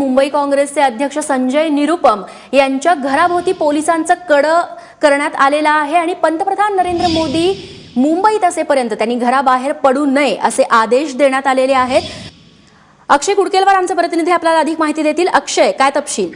मुंबई काँग्रेसचे अध्यक्ष संजय निरुपम यांच्या घराभोवती पोलिसांचं कड़ं करण्यात आलेलं आहे आणि पंतप्रधान नरेंद्र मोदी मुंबईत असेपर्यंत त्यांनी घराबाहेर पडू नये असे आदेश देण्यात आलेले आहेत। अक्षय कुडकेलवार आमचे प्रतिनिधी आपल्याला अधिक माहिती देतील। अक्षय, काय तपशील?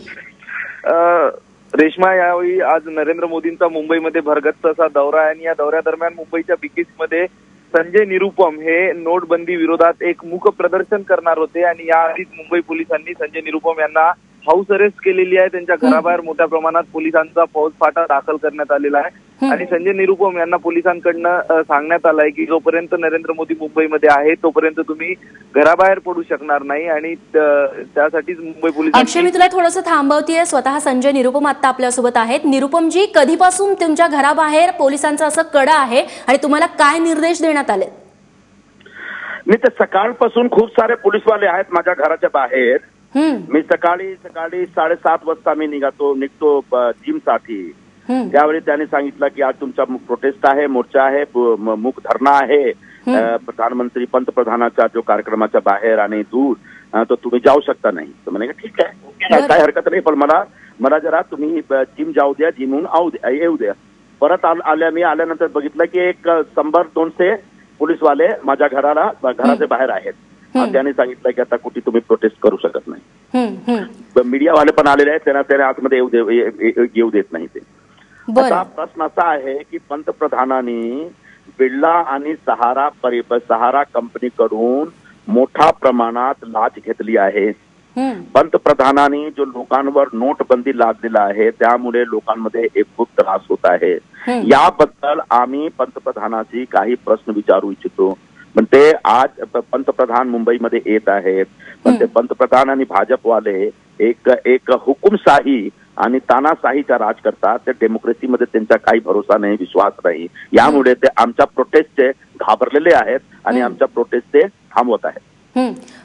रेश्मा, यावेळी आज नरेंद्र मोदींचा मुंबईमध्ये भरगच्च असा दौरा आहे आणि या दौऱ्यादरम्यान मुंबईच्या बिकीसमध्ये संजय निरुपम हे नोटबंदी विरोधात एक मूक प्रदर्शन करणार होते आणि याआधीच मुंबई पोलिसांनी संजय निरुपम यांना हाऊस अरेस्ट केलेली आहे। त्यांच्या घराबाहेर मोठ्या प्रमाणात पोलिसांचा फौजफाटा दाखल करण्यात आलेला आहे आणि संजय निरुपम यांना पोलिसांकडनं सांगण्यात आलंय की जोपर्यंत नरेंद्र मोदी मुंबईमध्ये आहे तोपर्यंत तुम्ही घराबाहेर पडू शकणार नाही आणि त्यासाठीच मुंबई पोलिसांनी। अक्षय, मी तुला थोडंसं थांबवतेय। स्वतः संजय निरुपम आता आपल्यासोबत आहेत। निरुपमजी, कधीपासून तुमच्या घराबाहेर पोलिसांचं असं कड़ं आहे आणि तुम्हाला काय निर्देश देण्यात आले? मी तर सकाळपासून खूप सारे पोलीसवाले आहेत माझ्या घराच्या बाहेर। मी सकाळी 7:30 वाजता मी निघतो जिमसाठी। त्यावेळी त्यांनी सांगितलं की आज तुमचा प्रोटेस्ट आहे, मोर्चा आहे, मूक धरणा आहे पंतप्रधानाच्या जो कार्यक्रमाच्या बाहेर आणि दूर, तो तुम्ही जाऊ शकता नाही। तर म्हणे ठीक आहे, काही हरकत नाही, पण मला जरा तुम्ही जिम जाऊ द्या, जिमहून येऊ द्या। परत मी आल्यानंतर बघितलं की एक 100-200 पोलीसवाले माझ्या घराच्या बाहेर आहेत। त्यांनी सांगितलं की आता कुठे तुम्ही प्रोटेस्ट करू शकत नाही। मीडियावाले पण आलेले आहेत, त्यांना आतमध्ये येऊ देत नाही ते। आता प्रश्न असा आहे की पंतप्रधानांनी बिर्ला आणि सहारा कंपनीकडून मोठ्या प्रमाणात लाच घेतली आहे। पंतप्रधानांनी जो लोकांवर नोटबंदी लादलेला आहे त्यामुळे लोकांमध्ये एक खूप त्रास होत आहे। याबद्दल आम्ही पंतप्रधानाची काही प्रश्न विचारू इच्छितो। म्हणते आज पंतप्रधान मुंबईमध्ये येत आहेत, पण ते पंतप्रधान आणि भाजपवाले एक हुकुमशाही आणि तानाशाहीचा राज करतात। ते डेमोक्रेसीमध्ये त्यांचा काही भरोसा नाही, विश्वास नाही। यामुळे ते आमच्या प्रोटेस्टचे घाबरलेले आहेत आणि आमच्या प्रोटेस्ट ते थांबवत आहेत।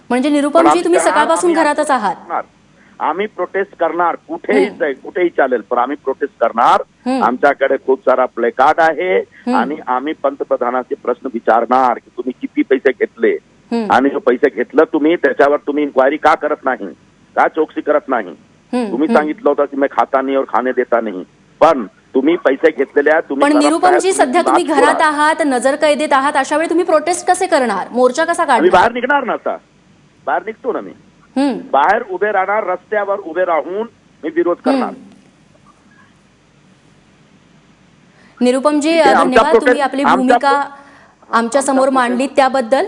म्हणजे निरुपमजी, तुम्ही सकाळपासून घरातच आहात? आम्ही प्रोटेस्ट करणार, कुठेही चालेल, पण आम्ही प्रोटेस्ट करणार। आमच्याकडे खूप सारा प्लेकार्ड आहे आणि आम्ही पंतप्रधानाचे प्रश्न विचारणार की तुम्ही किती पैसे घेतले आणि जो पैसे घेतलं तुम्ही त्याच्यावर तुम्ही इन्क्वायरी का करत नाही, का चौकशी करत नाही? तुम्ही सांगितलं होतं की मैं खाता नहीं और खाने देता नहीं, पण तुम्ही पैसे घेतलेले आहेत। पण निरुपमजी, सध्या तुम्ही घरात आहात, नजर कैदेत आहात, अशा वेळी तुम्ही प्रोटेस्ट कसे करणार? मोर्चा कसा काढणार? मी बाहेर निघणार ना, आता बाहेर निघतो ना, मी बाहेर उभे राहणार, रस्त्यावर उभे राहून मी विरोध करणार। निरुपमजी, धन्यवाद, तुम्ही आपली भूमिका आमच्या समोर मांडली त्याबद्दल।